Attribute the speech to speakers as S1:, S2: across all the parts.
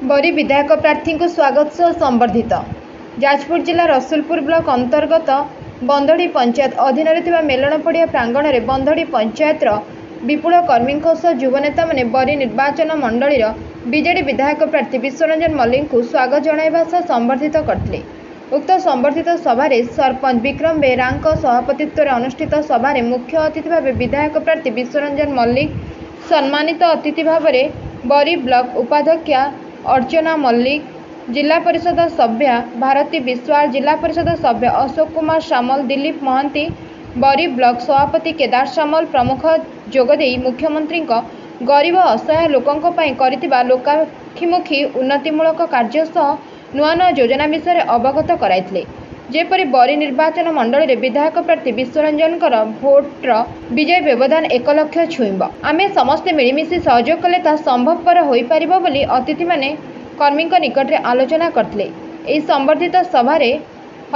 S1: बरी विधायक प्रार्थी को स्वागत सह संबर्धित। जाजपुर जिला रसुलपुर ब्लॉक अंतर्गत बंधड़ी पंचायत अधीन मेलन पड़िया प्रांगण में बंधड़ी पंचायत विपुल कर्मी युवनेता मैंने बरी निर्वाचन मंडल बीजेडी विधायक प्रार्थी विश्वरंजन मल्लिक को स्वागत जणाइबा सह संबर्धित करथिले। उक्त संबर्धित सभार सरपंच विक्रम बेहरा सभापतित्व में अनुष्ठित सभार मुख्य अतिथि भाव विधायक प्रार्थी विश्वरंजन मल्लिक, सम्मानित अतिथि भाव बरी ब्लॉक उपाध्यक्षा अर्चना मल्लिक, जिला परिषद सभ्य भारती विश्वाल, जिला परिषद सभ्य अशोक कुमार सामल, दिलीप महांती, बरी ब्लॉक सभापति केदार सामल प्रमुख जोगदे मुख्यमंत्री गरीब असहाय लोकों करिथिबा लोकाभिमुखी उन्नतिमूलक कार्य सह नुआ नुआ योजना विषय अवगत कराइथिले। जेपरि बरी निर्वाचन मंडल में विधायक प्रार्थी विश्वरंजन भोटर विजय व्यवधान 1 लाख छुईब। आमे समस्ते मिलमिशि सहयोग कले ता संभवपर होई परिबो बोली अतिथि माने कर्मी निकट में आलोचना करथिले। एही संबर्धित सभार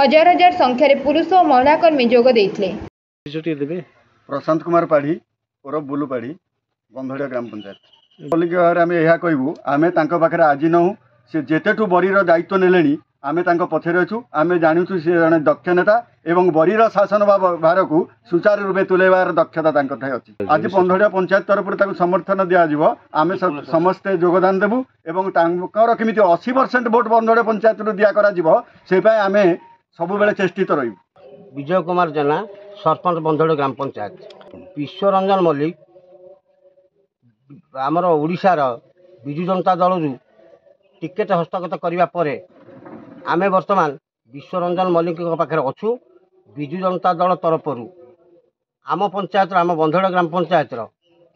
S1: हजार हजार संख्यार पुरुष और महिला कर्मी जोग देइथिले।
S2: प्रशांत कुमार पाढ़ी और बुलू पाढ़ी बंधड़िया ग्राम पंचायत बोलिक आम यह कहूँ आम पाखे आज नहूँ सी जेतेठू बरीर दायित्व नेले आमे पछरे अच्छु। आम जानूँ सी जड़े दक्ष नेता एवं बरीर शासन भार को सुचारू रूपे तुलेबार दक्षता अच्छी। आज बंधड़िया पंचायत तरफ समर्थन दिज्व आम समस्ते योगदान देवु एवं केमी 80% भोट बंधड़िया पंचायत दिया आम सब बेले चेष्टित रही।
S3: विजय कुमार जेना सरपंच बंधड़ ग्राम पंचायत। विश्वरंजन मल्लिक आमर ओडिशार विजु जनता दल टिकेट हस्तगत करने पर आमे वर्तमान विश्वरंजन मल्लिक पाखे अच्छु। विजु जनता दल तरफ आम पंचायत आम बंधड़ ग्राम पंचायत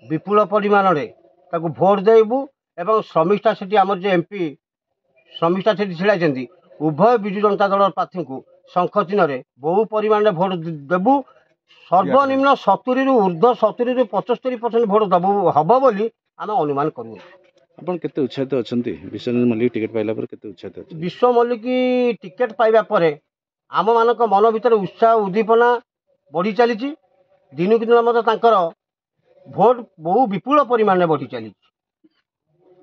S3: विपुल परिमाण में भोट देबू एवं श्रमिष्ठा सेठी आमर जो एमपी श्रमिष्ठा सेठी छिड़ा उभय विजु जनता दल प्रार्थी को शंख चिन्ह बहु परिमाण में भोट देबू। सर्वनिम्न 70 रु ऊर्ध्व 70 रु 75% भोट दबू हम बोली आम अनुमान करूँ।
S4: आपण केते उत्साहित अछंती विश्वरंजन मल्लिक टिकट पाइला पर केते उत्साहित अछि?
S3: विश्व मल्लिक टिकट पाइबा परे आम मानक मन भीतर उत्साह उद्दीपना बढ़ी चली। दिनकु दिन मत तांकर भोट बहु विपुल परिमाण में बढ़ी चली।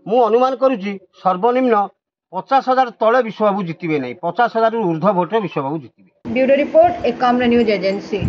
S3: मु अनुमान करुची सर्वनिम्न 50,000 तले विश्वबाबू जितबे नहीं, 50,000 ऊर्ध्व भोट विश्वबाबू जितबे।
S1: Bureau report Ekamra news agency.